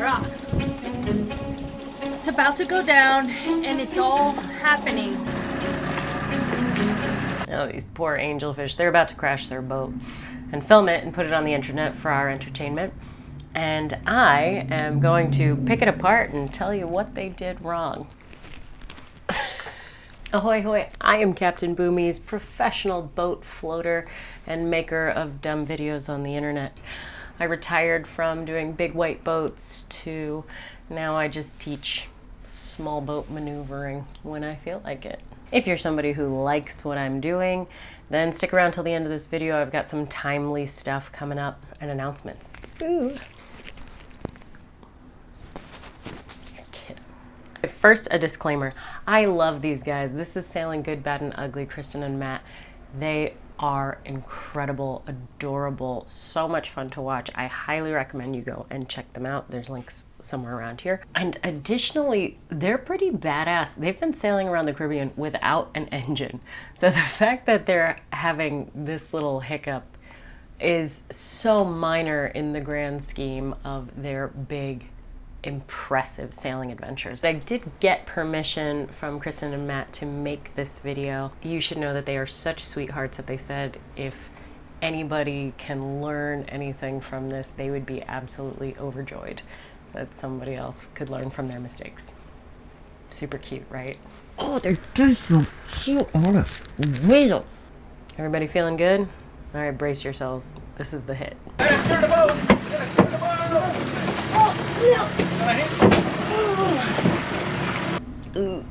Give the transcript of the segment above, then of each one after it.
Hurrah. It's about to go down, and it's all happening. Oh, these poor angelfish. They're about to crash their boat and film it and put it on the internet for our entertainment. And I am going to pick it apart and tell you what they did wrong. Ahoy hoy, I am Captain Boomy's professional boat floater and maker of dumb videos on the internet. I retired from doing big white boats to now I just teach small boat maneuvering when I feel like it. If you're somebody who likes what I'm doing, then stick around till the end of this video. I've got some timely stuff coming up and announcements. Ooh. First, a disclaimer. I love these guys. This is Sailing Good, Bad, and Ugly, Kristen and Matt. They are incredible, adorable, so much fun to watch. I highly recommend you go and check them out. There's links somewhere around here. And additionally, they're pretty badass. They've been sailing around the Caribbean without an engine. So the fact that they're having this little hiccup is so minor in the grand scheme of their big, impressive sailing adventures. I did get permission from Kristen and Matt to make this video. You should know that they are such sweethearts that they said if anybody can learn anything from this, they would be absolutely overjoyed that somebody else could learn from their mistakes. Super cute, right? Oh, they're just so cute. I want to weasel. Everybody feeling good? All right, brace yourselves. This is the hit. Ooh.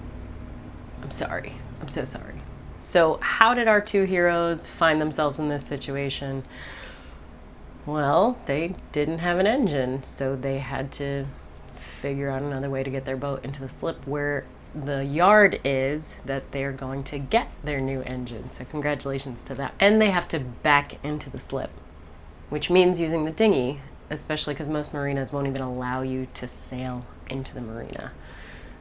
I'm sorry. I'm so sorry. So how did our two heroes find themselves in this situation? Well, they didn't have an engine, so they had to figure out another way to get their boat into the slip where the yard is that they're going to get their new engine. So congratulations to that. And they have to back into the slip, which means using the dinghy, especially because most marinas won't even allow you to sail into the marina.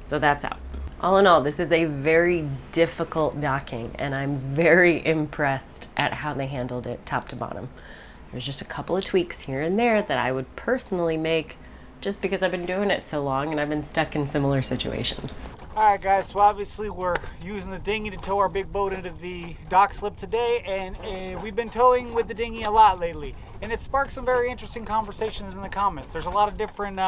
So that's out. All in all, this is a very difficult docking, and I'm very impressed at how they handled it top to bottom. There's just a couple of tweaks here and there that I would personally make just because I've been doing it so long and I've been stuck in similar situations. Alright guys, so obviously we're using the dinghy to tow our big boat into the dock slip today, and we've been towing with the dinghy a lot lately, and it sparked some very interesting conversations in the comments. There's a lot of different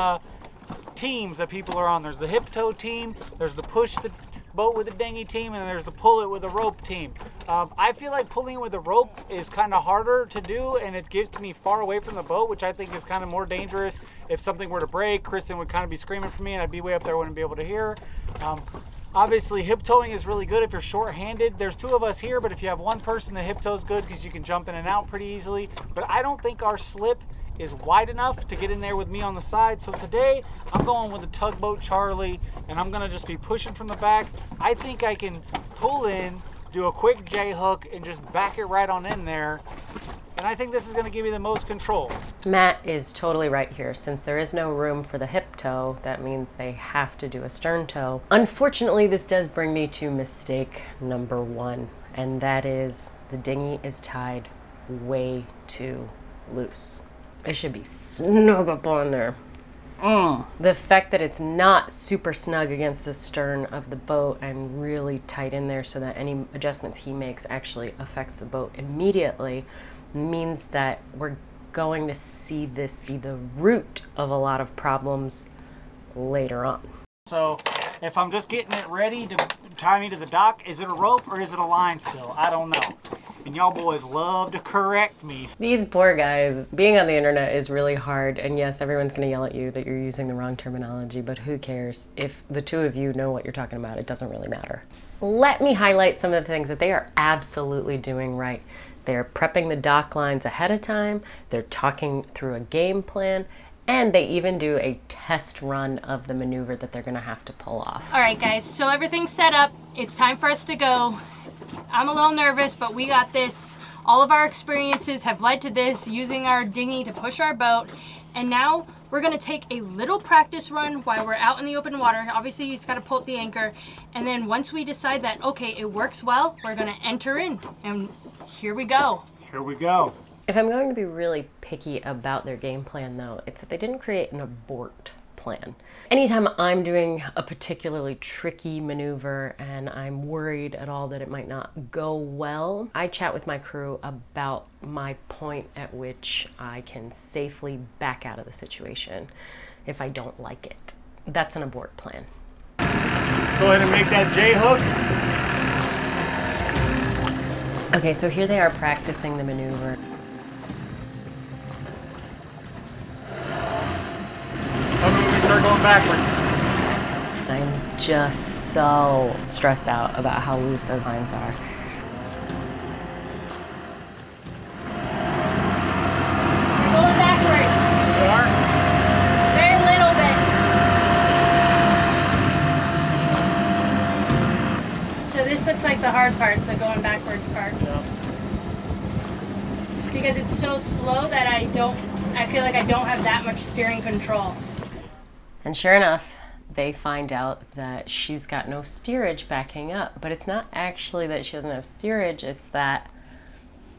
teams that people are on. There's the hip tow team, there's the push the boat with the dinghy team, and there's the pull it with a rope team. I feel like pulling it with a rope is kind of harder to do, and it gets me far away from the boat, which I think is kind of more dangerous. If something were to break, Kristen would kind of be screaming for me and I'd be way up there, wouldn't be able to hear. Obviously hip towing is really good if you're short-handed. There's two of us here, but if you have one person, the hip tow is good because you can jump in and out pretty easily. But I don't think our slip is wide enough to get in there with me on the side. So today I'm going with the tugboat Charlie, and I'm gonna just be pushing from the back. I think I can pull in, do a quick J hook, and just back it right on in there. And I think this is gonna give me the most control. Matt is totally right here. Since there is no room for the hip tow, that means they have to do a stern tow. Unfortunately, this does bring me to mistake number one, and that is the dinghy is tied way too loose. It should be snug up on there. The fact that it's not super snug against the stern of the boat and really tight in there so that any adjustments he makes actually affects the boat immediately means that we're going to see this be the root of a lot of problems later on. So if I'm just getting it ready to tie me to the dock, is it a rope or is it a line still? I don't know. And y'all boys love to correct me. These poor guys. Being on the internet is really hard, and yes, everyone's gonna yell at you that you're using the wrong terminology, but who cares? If the two of you know what you're talking about, it doesn't really matter. Let me highlight some of the things that they are absolutely doing right. They're prepping the dock lines ahead of time, they're talking through a game plan, and they even do a test run of the maneuver that they're gonna have to pull off. All right, guys, so everything's set up. It's time for us to go. I'm a little nervous, but we got this. All of our experiences have led to this, using our dinghy to push our boat. And now we're gonna take a little practice run while we're out in the open water. Obviously, you just gotta pull up the anchor. And then once we decide that, okay, it works well, we're gonna enter in. And here we go. Here we go. If I'm going to be really picky about their game plan, though, it's that they didn't create an abort plan. Anytime I'm doing a particularly tricky maneuver and I'm worried at all that it might not go well, I chat with my crew about my point at which I can safely back out of the situation if I don't like it. That's an abort plan. Go ahead and make that J hook. Okay, so here they are practicing the maneuver. Okay, we start going backwards. I'm just so stressed out about how loose those lines are. Going backwards. We are? Very little bit. So this looks like the hard part, the going backwards part. Yeah. Because it's so slow that I feel like I don't have that much steering control. And sure enough, they find out that she's got no steerage backing up. But it's not actually that she doesn't have steerage, it's that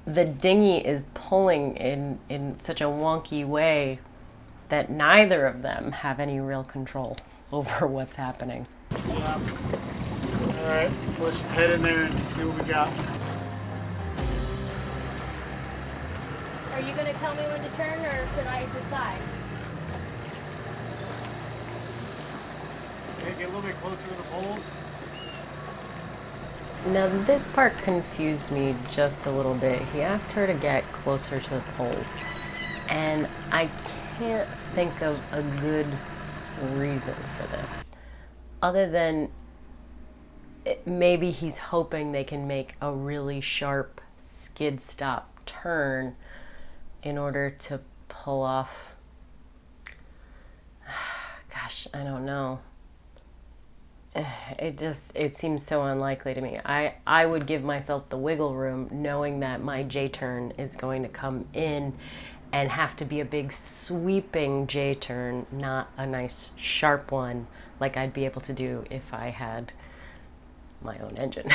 the dinghy is pulling in such a wonky way that neither of them have any real control over what's happening. Yeah. All right, let's just head in there and see what we got. Are you going to tell me when to turn, or should I decide? Okay, get a little bit closer to the poles. Now this part confused me just a little bit. He asked her to get closer to the poles, and I can't think of a good reason for this, other than maybe he's hoping they can make a really sharp skid stop turn in order to pull off. Gosh, I don't know. It seems so unlikely to me. I would give myself the wiggle room knowing that my J-turn is going to come in and have to be a big sweeping J-turn, not a nice sharp one like I'd be able to do if I had my own engine.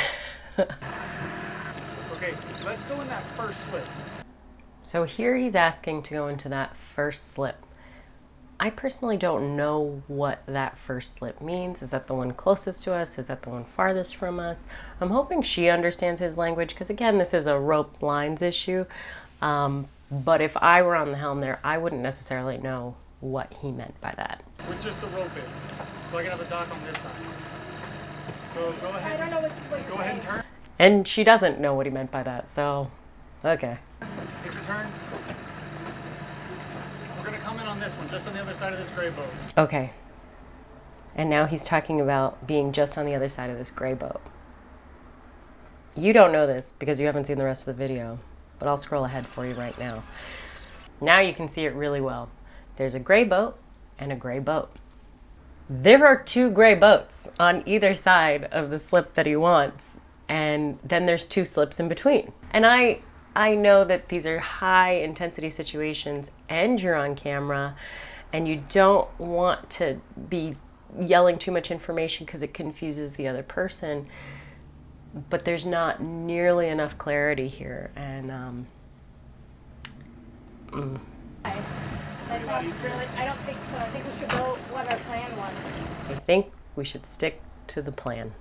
Okay, let's go in that first slip. So here he's asking to go into that first slip. I personally don't know what that first slip means. Is that the one closest to us? Is that the one farthest from us? I'm hoping she understands his language because, again, this is a rope lines issue. But if I were on the helm there, I wouldn't necessarily know what he meant by that. Where just the rope is. So I can have the dock on this side. So go ahead. I don't know what Go ahead and turn. And she doesn't know what he meant by that, so okay. Hit your turn. We're gonna come in on this one, just on the other side of this gray boat. Okay. And now he's talking about being just on the other side of this gray boat. You don't know this because you haven't seen the rest of the video, but I'll scroll ahead for you right now. Now you can see it really well. There's a gray boat and a gray boat. There are two gray boats on either side of the slip that he wants, and then there's two slips in between. And I know that these are high intensity situations and you're on camera and you don't want to be yelling too much information because it confuses the other person, but there's not nearly enough clarity here. And That sounds really, I don't think so. I think we should go what our plan was. I think we should stick to the plan.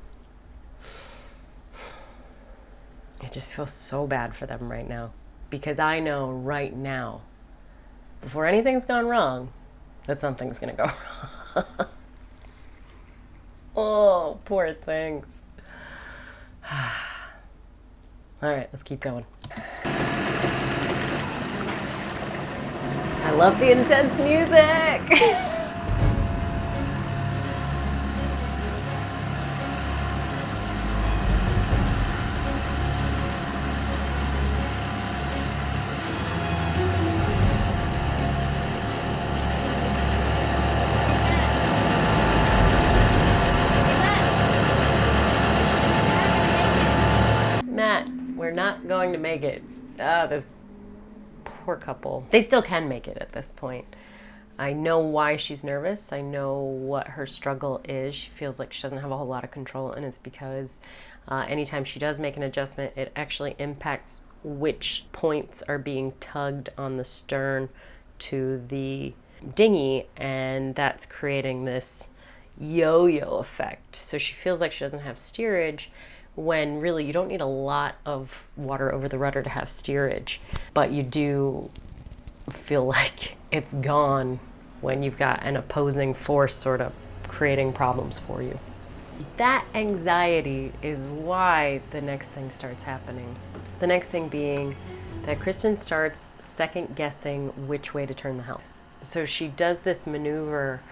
I just feel so bad for them right now because I know right now, before anything's gone wrong, that something's gonna go wrong. Oh, poor things. All right, let's keep going. I love the intense music. Matt, we're not going to make it. This poor couple. They still can make it at this point. I know why she's nervous. I know what her struggle is. She feels like she doesn't have a whole lot of control, and it's because anytime she does make an adjustment, it actually impacts which points are being tugged on the stern to the dinghy, and that's creating this yo-yo effect. So she feels like she doesn't have steerage, when really you don't need a lot of water over the rudder to have steerage, but you do feel like it's gone when you've got an opposing force sort of creating problems for you. That anxiety is why the next thing starts happening. The next thing being that Kristen starts second guessing which way to turn the helm. So she does this maneuver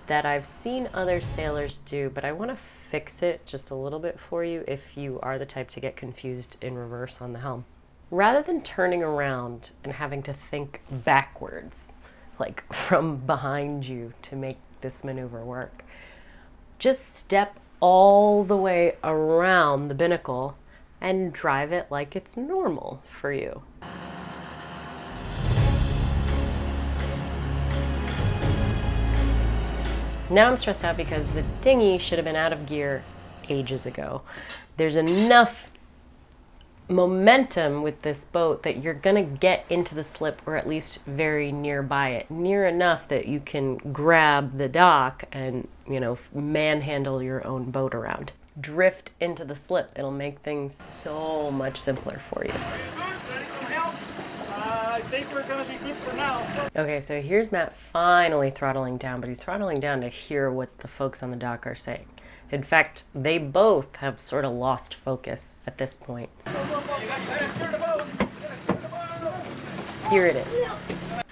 that I've seen other sailors do, but I want to fix it just a little bit for you if you are the type to get confused in reverse on the helm. Rather than turning around and having to think backwards, like from behind you to make this maneuver work, just step all the way around the binnacle and drive it like it's normal for you. Now I'm stressed out because the dinghy should have been out of gear ages ago. There's enough momentum with this boat that you're gonna get into the slip, or at least very nearby it, near enough that you can grab the dock and, manhandle your own boat around. Drift into the slip. It'll make things so much simpler for you. I think we're gonna be good for now. Okay, so here's Matt finally throttling down, but he's throttling down to hear what the folks on the dock are saying. In fact, they both have sort of lost focus at this point. Here it is.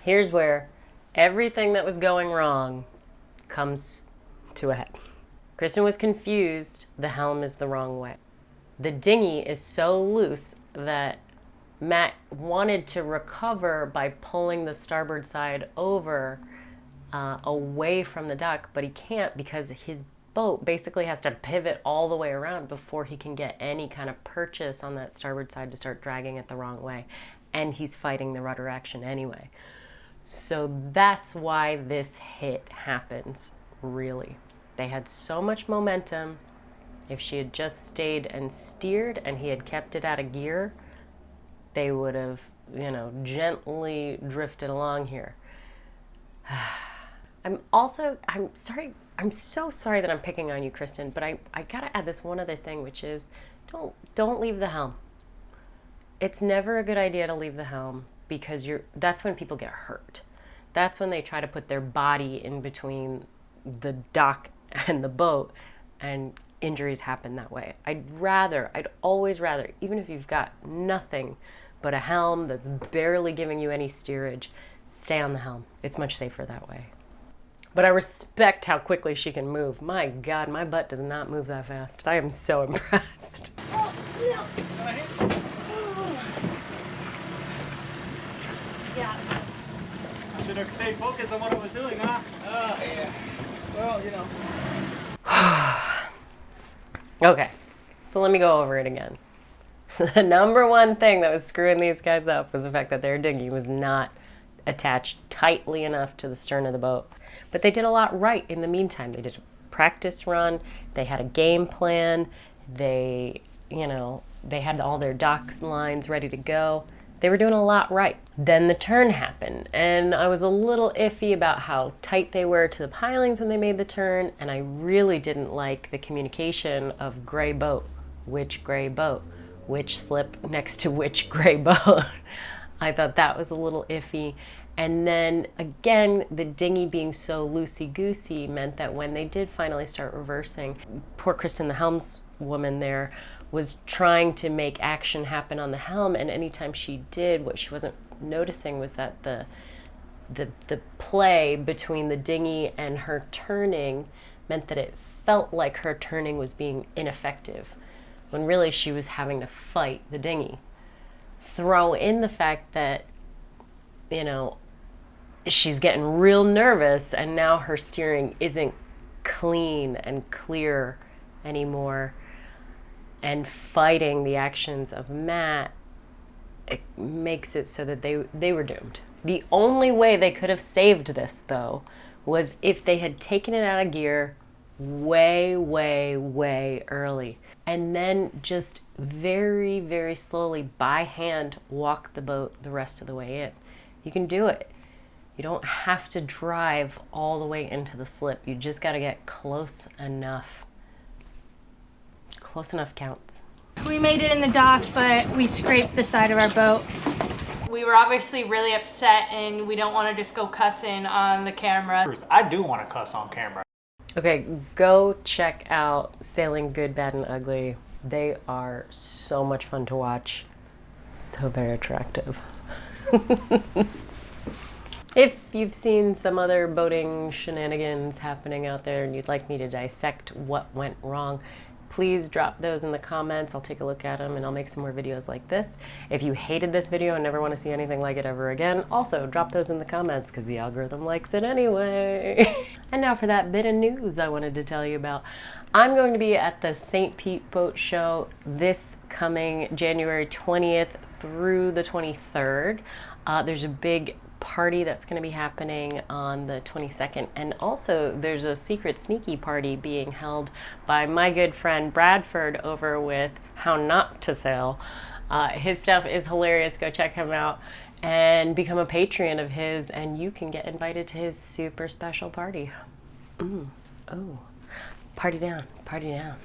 Here's where everything that was going wrong comes to a head. Kristen was confused. The helm is the wrong way. The dinghy is so loose that Matt wanted to recover by pulling the starboard side over away from the dock, but he can't because his boat basically has to pivot all the way around before he can get any kind of purchase on that starboard side to start dragging it the wrong way. And he's fighting the rudder action anyway. So that's why this hit happens, really. They had so much momentum. If she had just stayed and steered and he had kept it out of gear, they would have, gently drifted along here. I'm so sorry that I'm picking on you, Kristen, but I gotta add this one other thing, which is don't leave the helm. It's never a good idea to leave the helm because that's when people get hurt. That's when they try to put their body in between the dock and the boat, and injuries happen that way. I'd always rather, even if you've got nothing but a helm that's barely giving you any steerage, stay on the helm. It's much safer that way. But I respect how quickly she can move. My God, my butt does not move that fast. I am so impressed. Yeah. I should have stayed focused on what I was doing, huh? Yeah. Well, Okay, so let me go over it again. The number one thing that was screwing these guys up was the fact that their dinghy was not attached tightly enough to the stern of the boat. But they did a lot right in the meantime. They did a practice run, they had a game plan, they had all their docks lines ready to go. They were doing a lot right. Then the turn happened, and I was a little iffy about how tight they were to the pilings when they made the turn, and I really didn't like the communication of gray boat, which gray boat, which slip next to which gray boat. I thought that was a little iffy. And then again, the dinghy being so loosey-goosey meant that when they did finally start reversing, poor Kristen, the helmswoman there, was trying to make action happen on the helm, and anytime she did, what she wasn't noticing was that the play between the dinghy and her turning meant that it felt like her turning was being ineffective, when really she was having to fight the dinghy. Throw in the fact that, she's getting real nervous, and now her steering isn't clean and clear anymore, and fighting the actions of Matt, it makes it so that they were doomed. The only way they could have saved this, though, was if they had taken it out of gear way, way, way early, and then just very, very slowly by hand walk the boat the rest of the way in. You can do it. You don't have to drive all the way into the slip. You just got to get close enough. Close enough counts. We made it in the dock, but we scraped the side of our boat. We were obviously really upset, and we don't want to just go cussing on the camera. I do want to cuss on camera. Okay, go check out Sailing Good, Bad, and Ugly. They are so much fun to watch. So very attractive. If you've seen some other boating shenanigans happening out there and you'd like me to dissect what went wrong, please drop those in the comments. I'll take a look at them and I'll make some more videos like this. If you hated this video and never want to see anything like it ever again, also drop those in the comments because the algorithm likes it anyway. And now for that bit of news I wanted to tell you about. I'm going to be at the St. Pete Boat Show this coming January 20th through the 23rd. There's a big party that's going to be happening on the 22nd, and also there's a secret sneaky party being held by my good friend Bradford over with How Not to Sail. His stuff is hilarious. Go check him out and become a patron of his, and you can get invited to his super special party. Oh, party down, party down.